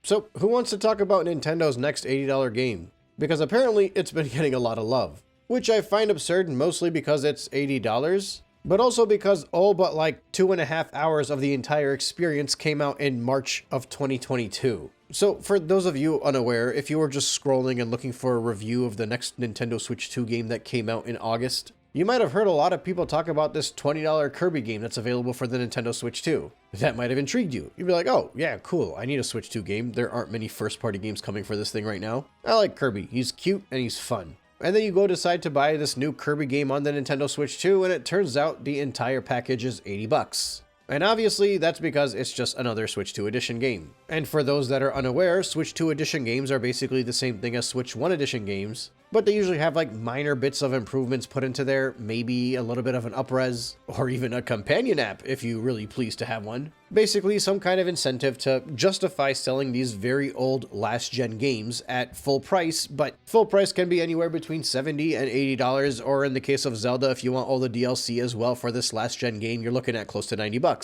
So who wants to talk about Nintendo's next $80 game? Because apparently it's been getting a lot of love, which I find absurd mostly because it's $80, but also because all but like 2.5 hours of the entire experience came out in March of 2022. So for those of you unaware, if you were just scrolling and looking for a review of the next Nintendo Switch 2 game that came out in August, you might have heard a lot of people talk about this $20 Kirby game that's available for the Nintendo Switch 2. That might have intrigued you. You'd be like, oh yeah, cool, I need a Switch 2 game. There aren't many first-party games coming for this thing right now. I like Kirby, he's cute and he's fun. And then you go decide to buy this new Kirby game on the Nintendo Switch 2, and it turns out the entire package is $80. And obviously, that's because it's just another Switch 2 Edition game. And for those that are unaware, Switch 2 Edition games are basically the same thing as Switch 1 Edition games, but they usually have like minor bits of improvements put into there, maybe a little bit of an up-res, or even a companion app if you really please to have one. Basically, some kind of incentive to justify selling these very old last-gen games at full price, but full price can be anywhere between $70 and $80, or in the case of Zelda, if you want all the DLC as well for this last-gen game, you're looking at close to $90.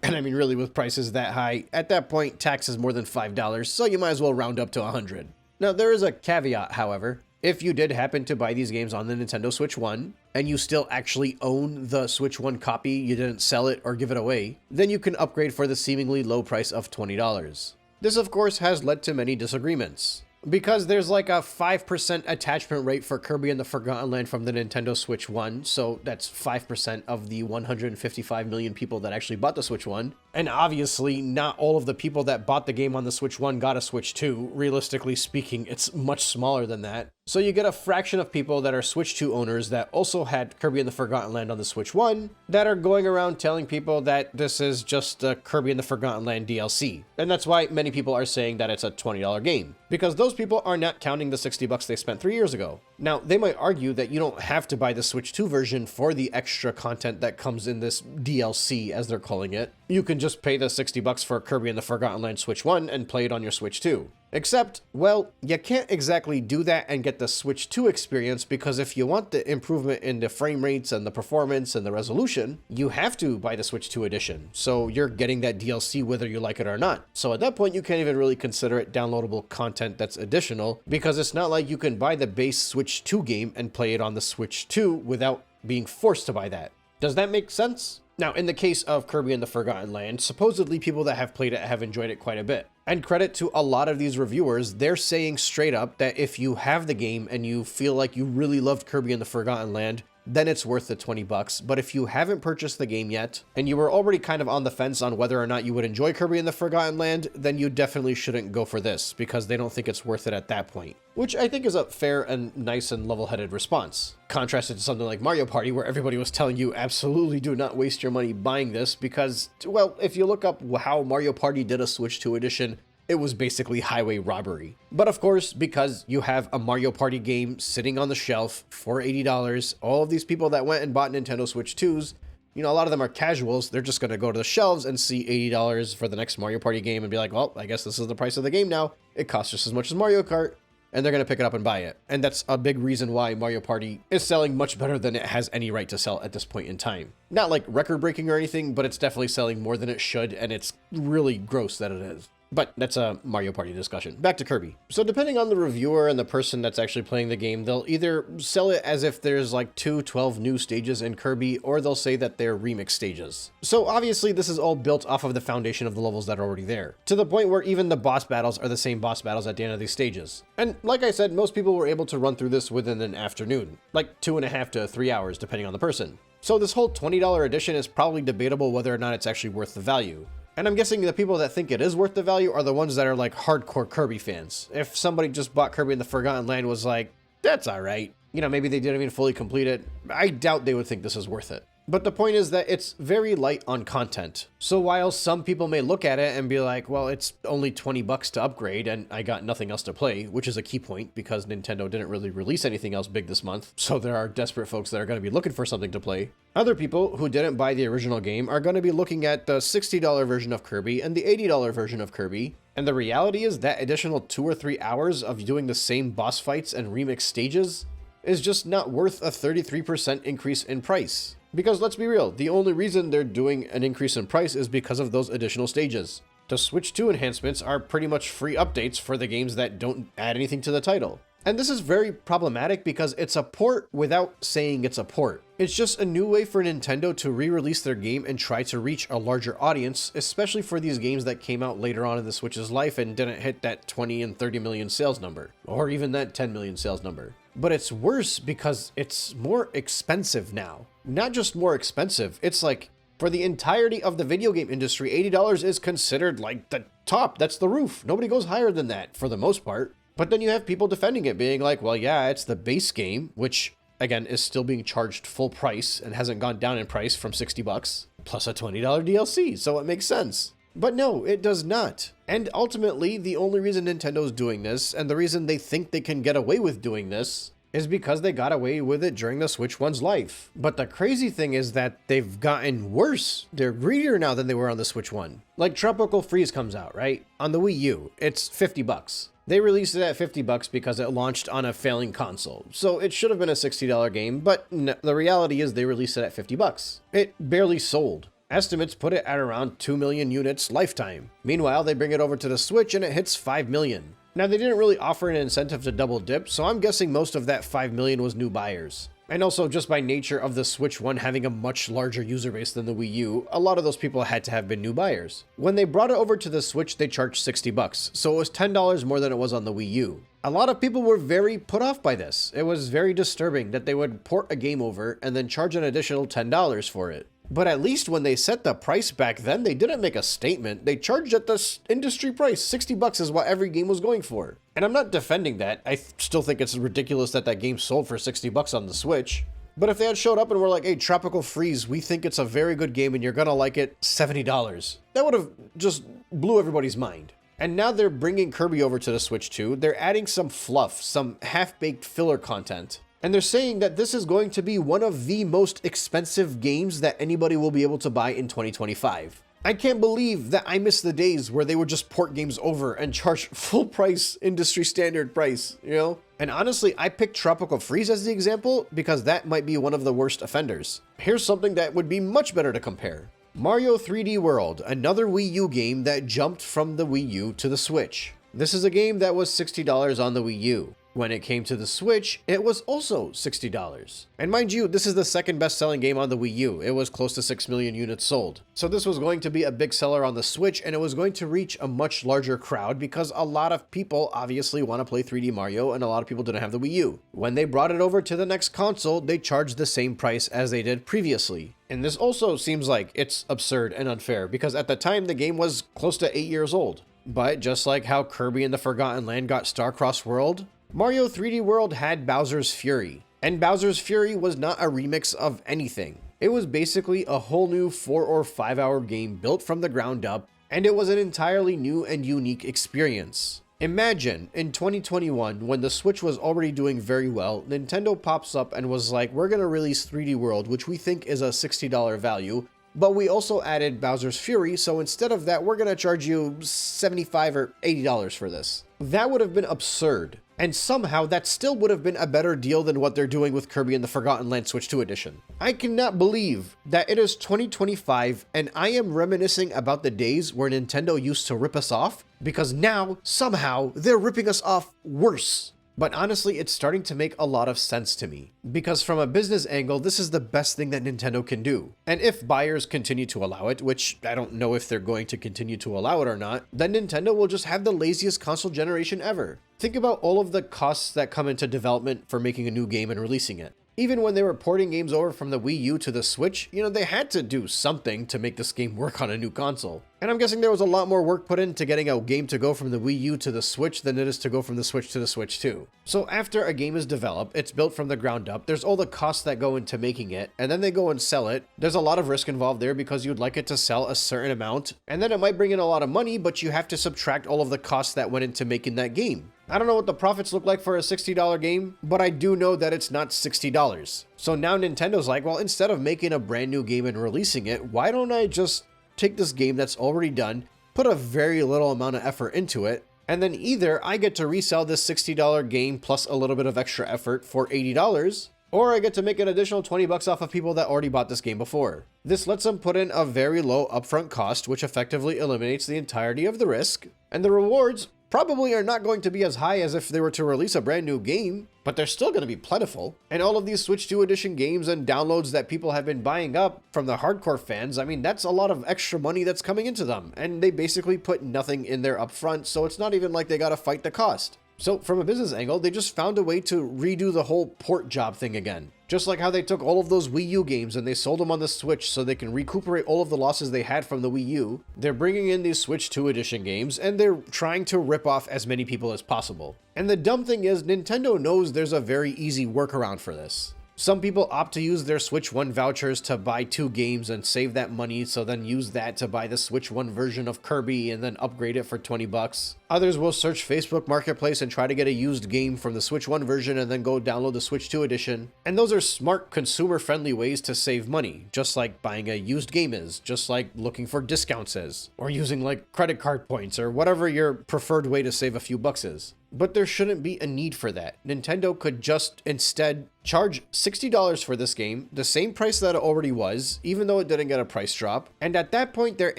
And I mean, really, with prices that high, at that point, tax is more than $5, so you might as well round up to $100. Now, there is a caveat, however. If you did happen to buy these games on the Nintendo Switch 1, and you still actually own the Switch 1 copy, you didn't sell it or give it away, then you can upgrade for the seemingly low price of $20. This, of course, has led to many disagreements, because there's like a 5% attachment rate for Kirby and the Forgotten Land from the Nintendo Switch 1, so that's 5% of the 155 million people that actually bought the Switch 1. And obviously, not all of the people that bought the game on the Switch 1 got a Switch 2. Realistically speaking, it's much smaller than that. So you get a fraction of people that are Switch 2 owners that also had Kirby and the Forgotten Land on the Switch 1 that are going around telling people that this is just a Kirby and the Forgotten Land DLC. And that's why many people are saying that it's a $20 game, because those people are not counting the $60 they spent 3 years ago. Now, they might argue that you don't have to buy the Switch 2 version for the extra content that comes in this DLC, as they're calling it. You can just pay the $60 for Kirby and the Forgotten Land Switch 1 and play it on your Switch 2. Except, well, you can't exactly do that and get the Switch 2 experience, because if you want the improvement in the frame rates and the performance and the resolution, you have to buy the Switch 2 edition. So you're getting that DLC whether you like it or not. So at that point, you can't even really consider it downloadable content that's additional, because it's not like you can buy the base Switch 2 game and play it on the Switch 2 without being forced to buy that. Does that make sense? Now, in the case of Kirby and the Forgotten Land, supposedly people that have played it have enjoyed it quite a bit. And credit to a lot of these reviewers, they're saying straight up that if you have the game and you feel like you really loved Kirby and the Forgotten Land, then it's worth the $20. But if you haven't purchased the game yet, and you were already kind of on the fence on whether or not you would enjoy Kirby and the Forgotten Land, then you definitely shouldn't go for this, because they don't think it's worth it at that point. Which I think is a fair and nice and level-headed response. Contrasted to something like Mario Party, where everybody was telling you absolutely do not waste your money buying this, because, well, if you look up how Mario Party did a Switch 2 edition, it was basically highway robbery. But of course, because you have a Mario Party game sitting on the shelf for $80, all of these people that went and bought Nintendo Switch 2s, you know, a lot of them are casuals. They're just going to go to the shelves and see $80 for the next Mario Party game and be like, well, I guess this is the price of the game now. It costs just as much as Mario Kart. And they're going to pick it up and buy it. And that's a big reason why Mario Party is selling much better than it has any right to sell at this point in time. Not like record-breaking or anything, but it's definitely selling more than it should, and it's really gross that it is. But that's a Mario Party discussion. Back to Kirby. So depending on the reviewer and the person that's actually playing the game, they'll either sell it as if there's like 12 new stages in Kirby, or they'll say that they're remix stages. So obviously this is all built off of the foundation of the levels that are already there, to the point where even the boss battles are the same boss battles at the end of these stages. And like I said, most people were able to run through this within an afternoon, like 2.5 to 3 hours, depending on the person. So this whole $20 edition is probably debatable whether or not it's actually worth the value. And I'm guessing the people that think it is worth the value are the ones that are like hardcore Kirby fans. If somebody just bought Kirby and the Forgotten Land was like, that's all right, you know, maybe they didn't even fully complete it, I doubt they would think this is worth it. But the point is that it's very light on content. So while some people may look at it and be like, well, it's only $20 to upgrade and I got nothing else to play, which is a key point because Nintendo didn't really release anything else big this month. So there are desperate folks that are going to be looking for something to play. Other people who didn't buy the original game are going to be looking at the $60 version of Kirby and the $80 version of Kirby. And the reality is that additional 2 or 3 hours of doing the same boss fights and remix stages is just not worth a 33% increase in price. Because let's be real, the only reason they're doing an increase in price is because of those additional stages. The Switch 2 enhancements are pretty much free updates for the games that don't add anything to the title. And this is very problematic because it's a port without saying it's a port. It's just a new way for Nintendo to re-release their game and try to reach a larger audience, especially for these games that came out later on in the Switch's life and didn't hit that 20 and 30 million sales number, or even that 10 million sales number. But it's worse because it's more expensive now. Not just more expensive, it's like, for the entirety of the video game industry, $80 is considered like the top, that's the roof. Nobody goes higher than that for the most part. But then you have people defending it, being like, well, yeah, it's the base game, which, again, is still being charged full price and hasn't gone down in price from $60 plus a $20 DLC, so it makes sense. But no, it does not. And ultimately, the only reason Nintendo's doing this, and the reason they think they can get away with doing this, is because they got away with it during the Switch 1's life. But the crazy thing is that they've gotten worse. They're greedier now than they were on the Switch 1. Like Tropical Freeze comes out, right? On the Wii U, it's $50. They released it at $50 because it launched on a failing console. So it should have been a $60 game, but no, the reality is they released it at $50. It barely sold. Estimates put it at around 2 million units lifetime. Meanwhile, they bring it over to the Switch and it hits 5 million. Now, they didn't really offer an incentive to double dip, so I'm guessing most of that 5 million was new buyers. And also, just by nature of the Switch 1 having a much larger user base than the Wii U, a lot of those people had to have been new buyers. When they brought it over to the Switch, they charged $60, so it was $10 more than it was on the Wii U. A lot of people were very put off by this. It was very disturbing that they would port a game over and then charge an additional $10 for it. But at least when they set the price back then, they didn't make a statement. They charged at the industry price. $60 is what every game was going for. And I'm not defending that. I still think it's ridiculous that that game sold for $60 on the Switch. But if they had showed up and were like, hey, Tropical Freeze, we think it's a very good game and you're gonna like it, $70. That would have just blew everybody's mind. And now they're bringing Kirby over to the Switch 2. They're adding some fluff, some half-baked filler content. And they're saying that this is going to be one of the most expensive games that anybody will be able to buy in 2025. I can't believe that I miss the days where they would just port games over and charge full price, industry standard price, you know? And honestly, I picked Tropical Freeze as the example because that might be one of the worst offenders. Here's something that would be much better to compare. Mario 3D World, another Wii U game that jumped from the Wii U to the Switch. This is a game that was $60 on the Wii U. When it came to the Switch, it was also $60. And mind you, this is the second best-selling game on the Wii U. It was close to 6 million units sold. So this was going to be a big seller on the Switch, and it was going to reach a much larger crowd because a lot of people obviously want to play 3D Mario, and a lot of people didn't have the Wii U. When they brought it over to the next console, they charged the same price as they did previously. And this also seems like it's absurd and unfair because at the time the game was close to 8 years old. But just like how Kirby and the Forgotten Land got Star-Crossed World, Mario 3D World had Bowser's Fury, and Bowser's Fury was not a remix of anything. It was basically a whole new 4 or 5 hour game built from the ground up, and it was an entirely new and unique experience. Imagine, in 2021, when the Switch was already doing very well, Nintendo pops up and was like, we're gonna release 3D World, which we think is a $60 value, but we also added Bowser's Fury, so instead of that, we're gonna charge you $75 or $80 for this. That would have been absurd. And somehow that still would have been a better deal than what they're doing with Kirby and the Forgotten Land Switch 2 edition. I cannot believe that it is 2025 and I am reminiscing about the days where Nintendo used to rip us off, because now, somehow, they're ripping us off worse. But honestly, it's starting to make a lot of sense to me, because from a business angle, this is the best thing that Nintendo can do. And if buyers continue to allow it, which I don't know if they're going to continue to allow it or not, then Nintendo will just have the laziest console generation ever. Think about all of the costs that come into development for making a new game and releasing it. Even when they were porting games over from the Wii U to the Switch, they had to do something to make this game work on a new console. And I'm guessing there was a lot more work put into getting a game to go from the Wii U to the Switch than it is to go from the Switch to the Switch 2. So after a game is developed, it's built from the ground up, there's all the costs that go into making it, and then they go and sell it. There's a lot of risk involved there because you'd like it to sell a certain amount, and then it might bring in a lot of money, but you have to subtract all of the costs that went into making that game. I don't know what the profits look like for a $60 game, but I do know that it's not $60. So now Nintendo's like, well, instead of making a brand new game and releasing it, why don't I just take this game that's already done, put a very little amount of effort into it, and then either I get to resell this $60 game plus a little bit of extra effort for $80, or I get to make an additional 20 bucks off of people that already bought this game before. This lets them put in a very low upfront cost, which effectively eliminates the entirety of the risk, and the rewards probably are not going to be as high as if they were to release a brand new game, but they're still going to be plentiful. And all of these Switch 2 edition games and downloads that people have been buying up from the hardcore fans, I mean, that's a lot of extra money that's coming into them, and they basically put nothing in there upfront, so it's not even like they gotta fight the cost. So from a business angle, they just found a way to redo the whole port job thing again. Just like how they took all of those Wii U games and they sold them on the Switch so they can recuperate all of the losses they had from the Wii U, they're bringing in these Switch 2 edition games and they're trying to rip off as many people as possible. And the dumb thing is, Nintendo knows there's a very easy workaround for this. Some people opt to use their Switch 1 vouchers to buy 2 games and save that money, so then use that to buy the Switch 1 version of Kirby and then upgrade it for 20 bucks. Others will search Facebook Marketplace and try to get a used game from the Switch 1 version and then go download the Switch 2 edition. And those are smart, consumer-friendly ways to save money, just like buying a used game is, just like looking for discounts is, or using like credit card points or whatever your preferred way to save a few bucks is. But there shouldn't be a need for that. Nintendo could just instead charge $60 for this game, the same price that it already was, even though it didn't get a price drop. And at that point, their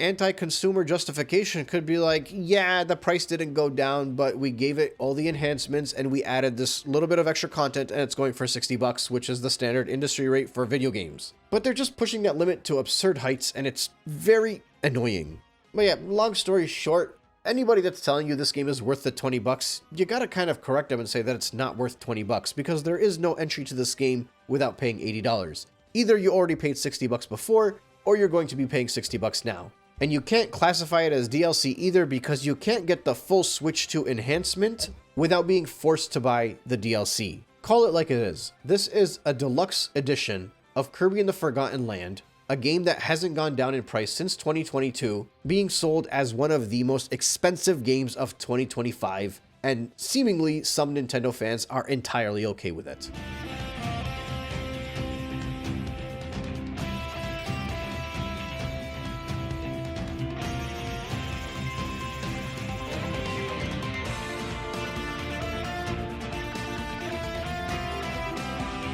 anti-consumer justification could be like, yeah, the price didn't go down, but we gave it all the enhancements and we added this little bit of extra content and it's going for 60 bucks, which is the standard industry rate for video games. But they're just pushing that limit to absurd heights and it's very annoying. But yeah, long story short, anybody that's telling you this game is worth the 20 bucks, you gotta kind of correct them and say that it's not worth 20 bucks because there is no entry to this game without paying $80. Either you already paid 60 bucks before, or you're going to be paying 60 bucks now. And you can't classify it as DLC either because you can't get the full Switch 2 enhancement without being forced to buy the DLC. Call it like it is. This is a deluxe edition of Kirby and the Forgotten Land, a game that hasn't gone down in price since 2022, being sold as one of the most expensive games of 2025, and seemingly some Nintendo fans are entirely okay with it.